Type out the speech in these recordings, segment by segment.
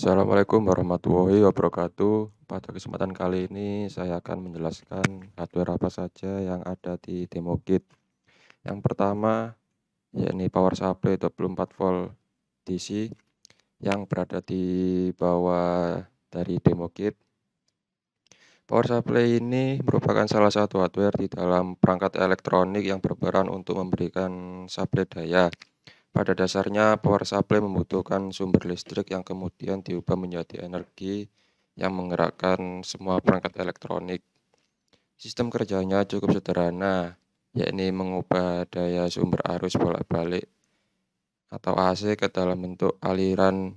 Assalamualaikum warahmatullahi wabarakatuh. Pada kesempatan kali ini saya akan menjelaskan hardware apa saja yang ada di demo kit. Yang pertama, yakni power supply 24 volt DC yang berada di bawah dari demo kit. Power supply ini merupakan salah satu hardware di dalam perangkat elektronik yang berperan untuk memberikan suplai daya. Pada dasarnya, power supply membutuhkan sumber listrik yang kemudian diubah menjadi energi yang menggerakkan semua perangkat elektronik. Sistem kerjanya cukup sederhana, yakni mengubah daya sumber arus bolak-balik atau AC ke dalam bentuk aliran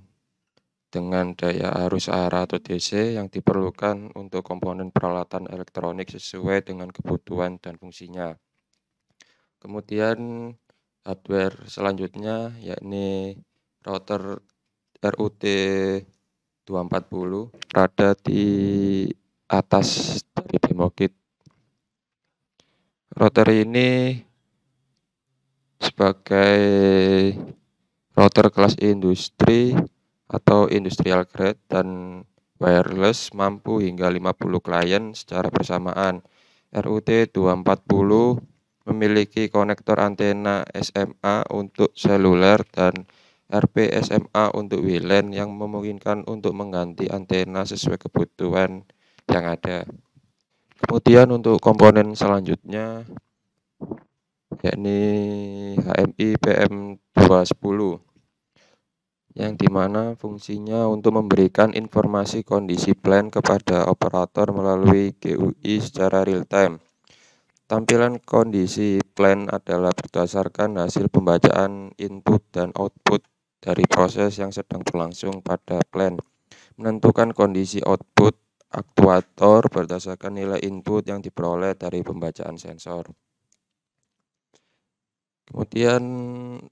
dengan daya arus arah atau DC yang diperlukan untuk komponen peralatan elektronik sesuai dengan kebutuhan dan fungsinya. Kemudian hardware selanjutnya yakni router RUT 240 berada di atas dari demo kit. Router ini sebagai router kelas industri atau industrial grade dan wireless mampu hingga 50 klien secara bersamaan. RUT 240 memiliki konektor antena SMA untuk seluler dan RP-SMA untuk WLAN yang memungkinkan untuk mengganti antena sesuai kebutuhan yang ada. Kemudian untuk komponen selanjutnya yakni HMI PM210 yang dimana fungsinya untuk memberikan informasi kondisi plan kepada operator melalui GUI secara real time. Tampilan kondisi plan adalah berdasarkan hasil pembacaan input dan output dari proses yang sedang berlangsung pada plan. Menentukan kondisi output aktuator berdasarkan nilai input yang diperoleh dari pembacaan sensor. Kemudian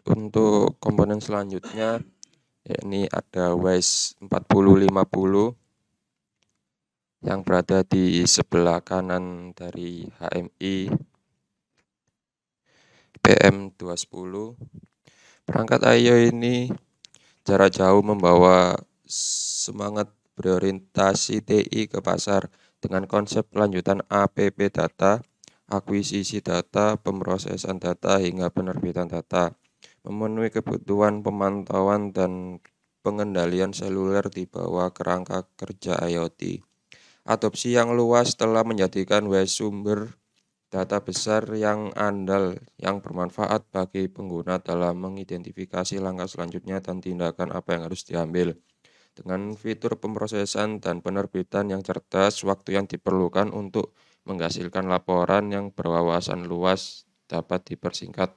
untuk komponen selanjutnya yakni ada WISE 4050 yang berada di sebelah kanan dari HMI PM210. Perangkat I/O ini jarak jauh membawa semangat berorientasi TI ke pasar dengan konsep lanjutan APP data, akuisisi data, pemrosesan data hingga penerbitan data, memenuhi kebutuhan pemantauan dan pengendalian seluler di bawah kerangka kerja IoT. Adopsi yang luas telah menjadikan WISE sumber data besar yang andal yang bermanfaat bagi pengguna dalam mengidentifikasi langkah selanjutnya dan tindakan apa yang harus diambil. Dengan fitur pemrosesan dan penerbitan yang cerdas, waktu yang diperlukan untuk menghasilkan laporan yang berwawasan luas dapat dipersingkat.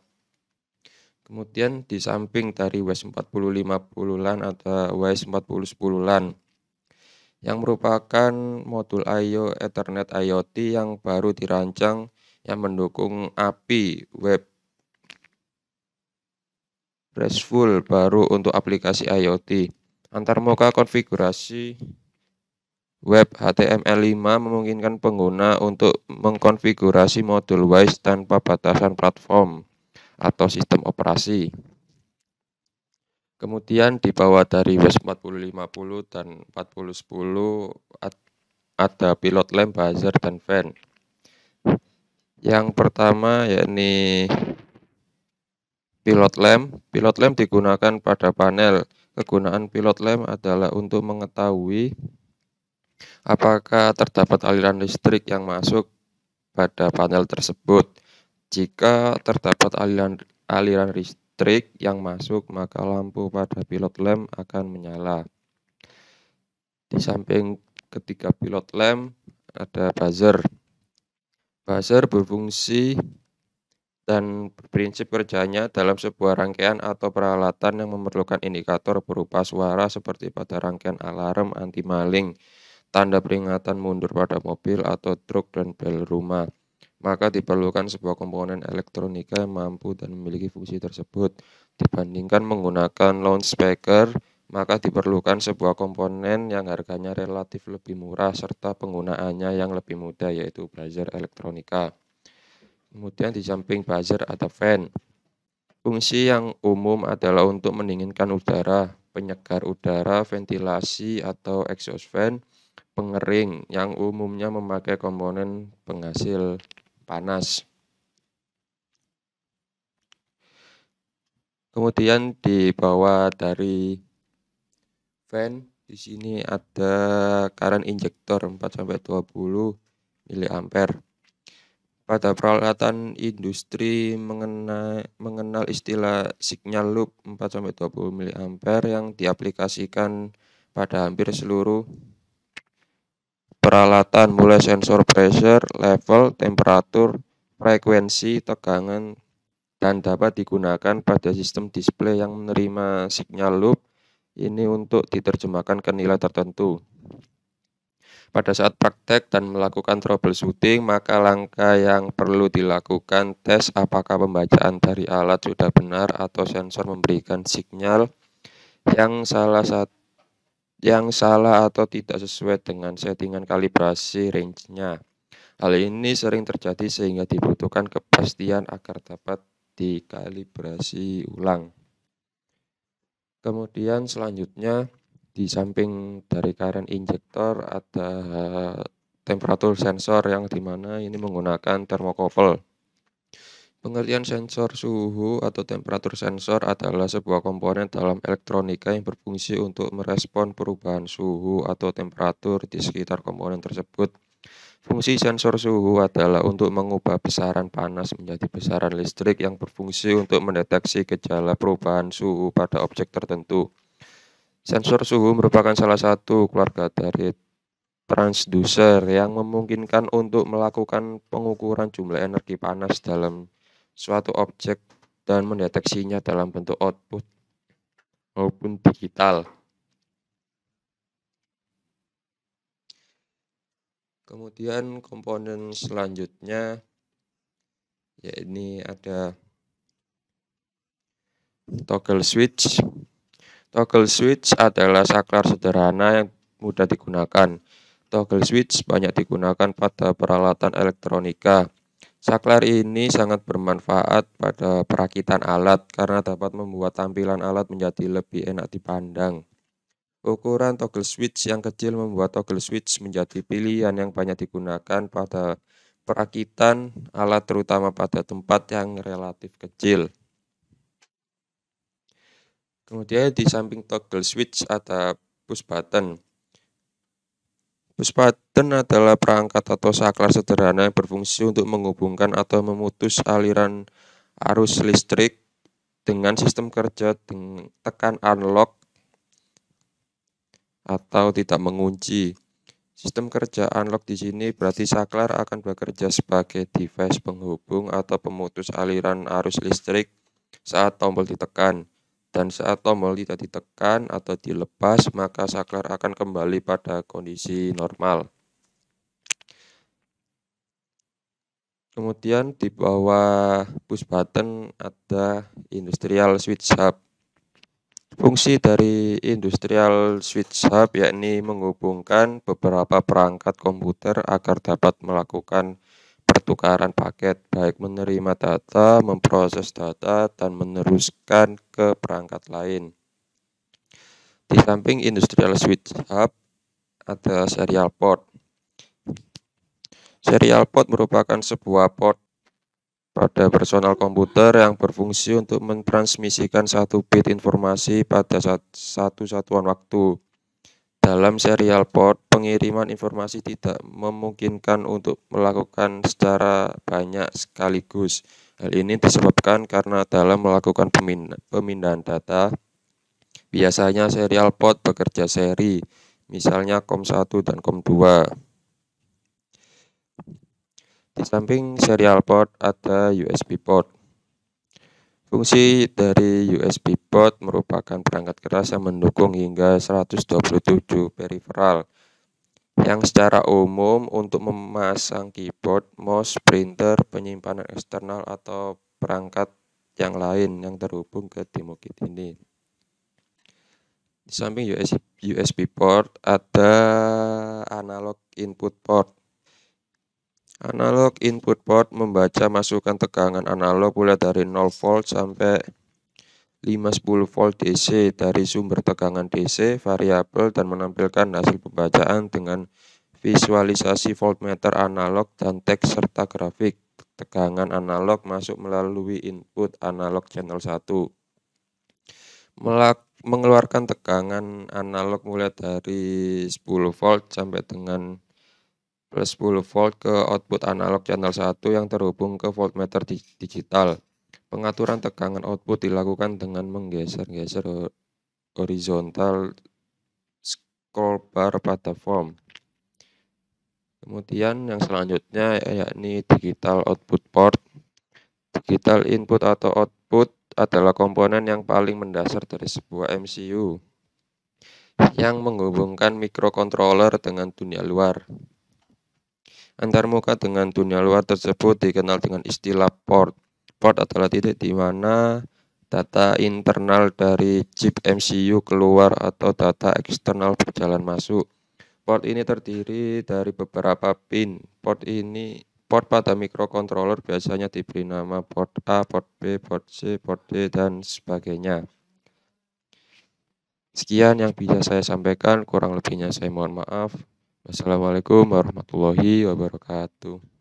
Kemudian di samping dari WISE 4050 LAN ada WISE 4010 LAN yang merupakan modul I/O Ethernet IoT yang baru dirancang yang mendukung API web RESTful baru untuk aplikasi IoT. Antarmuka konfigurasi web HTML5 memungkinkan pengguna untuk mengkonfigurasi modul WISE tanpa batasan platform atau sistem operasi. Kemudian di bawah dari WISE 4050 dan 4010 ada pilot lamp, buzzer, dan fan. Yang pertama yakni pilot lamp. Pilot lamp digunakan pada panel. Kegunaan pilot lamp adalah untuk mengetahui apakah terdapat aliran listrik yang masuk pada panel tersebut. Jika terdapat aliran listrik yang masuk, maka lampu pada pilot lamp akan menyala. Di samping ketiga pilot lamp ada buzzer. Buzzer berfungsi dan prinsip kerjanya dalam sebuah rangkaian atau peralatan yang memerlukan indikator berupa suara seperti pada rangkaian alarm anti maling, tanda peringatan mundur pada mobil atau truk dan bel rumah. Maka diperlukan sebuah komponen elektronika yang mampu dan memiliki fungsi tersebut. Dibandingkan menggunakan loudspeaker, maka diperlukan sebuah komponen yang harganya relatif lebih murah serta penggunaannya yang lebih mudah, yaitu buzzer elektronika. Kemudian di samping buzzer ada fan. Fungsi yang umum adalah untuk mendinginkan udara. penyegar udara, ventilasi atau exhaust fan, pengering yang umumnya memakai komponen penghasil panas. Kemudian di bawah dari fan di sini ada current injector 4-20 mA. Pada peralatan industri mengenal istilah signal loop 4-20 mA yang diaplikasikan pada hampir seluruh peralatan mulai sensor pressure, level, temperatur, frekuensi, tegangan, dan dapat digunakan pada sistem display yang menerima signal loop ini untuk diterjemahkan ke nilai tertentu. Pada saat praktek dan melakukan troubleshooting, maka langkah yang perlu dilakukan tes apakah pembacaan dari alat sudah benar atau sensor memberikan sinyal yang salah atau tidak sesuai dengan settingan kalibrasi range-nya. Hal ini sering terjadi sehingga dibutuhkan kepastian agar dapat dikalibrasi ulang. Kemudian selanjutnya di samping dari current injector ada temperatur sensor yang dimana ini menggunakan thermocouple. Pengertian sensor suhu atau temperatur sensor adalah sebuah komponen dalam elektronika yang berfungsi untuk merespon perubahan suhu atau temperatur di sekitar komponen tersebut. Fungsi sensor suhu adalah untuk mengubah besaran panas menjadi besaran listrik yang berfungsi untuk mendeteksi gejala perubahan suhu pada objek tertentu. Sensor suhu merupakan salah satu keluarga dari transducer yang memungkinkan untuk melakukan pengukuran jumlah energi panas dalam suatu objek dan mendeteksinya dalam bentuk output maupun digital. Kemudian komponen selanjutnya yakni ada toggle switch. Toggle switch adalah saklar sederhana yang mudah digunakan. Toggle switch banyak digunakan pada peralatan elektronika. Saklar ini sangat bermanfaat pada perakitan alat karena dapat membuat tampilan alat menjadi lebih enak dipandang. Ukuran toggle switch yang kecil membuat toggle switch menjadi pilihan yang banyak digunakan pada perakitan alat terutama pada tempat yang relatif kecil. Kemudian di samping toggle switch ada push button. Push button adalah perangkat atau saklar sederhana yang berfungsi untuk menghubungkan atau memutus aliran arus listrik dengan sistem kerja tekan unlock atau tidak mengunci. Sistem kerja unlock di sini berarti saklar akan bekerja sebagai device penghubung atau pemutus aliran arus listrik saat tombol ditekan. Dan saat tombol tidak ditekan atau dilepas, maka saklar akan kembali pada kondisi normal. Kemudian di bawah push button ada industrial switch hub. Fungsi dari industrial switch hub yakni menghubungkan beberapa perangkat komputer agar dapat melakukan pertukaran paket, baik menerima data, memproses data, dan meneruskan ke perangkat lain. Di samping industrial switch hub ada serial port. Serial port merupakan sebuah port pada personal komputer yang berfungsi untuk mentransmisikan satu bit informasi pada satu satuan waktu. Dalam serial port, pengiriman informasi tidak memungkinkan untuk melakukan secara banyak sekaligus. Hal ini disebabkan karena dalam melakukan pemindahan data, biasanya serial port bekerja seri, misalnya COM1 dan COM2. Di samping serial port ada USB port. Fungsi dari USB port merupakan perangkat keras yang mendukung hingga 127 peripheral yang secara umum untuk memasang keyboard, mouse, printer, penyimpanan eksternal atau perangkat yang lain yang terhubung ke demo kit ini. Di samping USB port ada analog input port. Analog input port membaca masukan tegangan analog mulai dari 0 volt sampai 510 volt DC dari sumber tegangan DC variabel dan menampilkan hasil pembacaan dengan visualisasi voltmeter analog dan teks serta grafik. Tegangan analog masuk melalui input analog channel 1. Mengeluarkan tegangan analog mulai dari 10 volt sampai dengan plus 10 volt ke output analog channel 1 yang terhubung ke voltmeter digital. Pengaturan tegangan output dilakukan dengan menggeser-geser horizontal scroll bar pada form. Kemudian yang selanjutnya yakni digital output port. Digital input atau output adalah komponen yang paling mendasar dari sebuah MCU yang menghubungkan microcontroller dengan dunia luar. Antarmuka dengan dunia luar tersebut dikenal dengan istilah port. Port adalah titik di mana data internal dari chip MCU keluar atau data eksternal berjalan masuk. Port ini terdiri dari beberapa pin. Port pada microcontroller biasanya diberi nama port A, port B, port C, port D, dan sebagainya. Sekian yang bisa saya sampaikan, kurang lebihnya saya mohon maaf. Wassalamualaikum warahmatullahi wabarakatuh.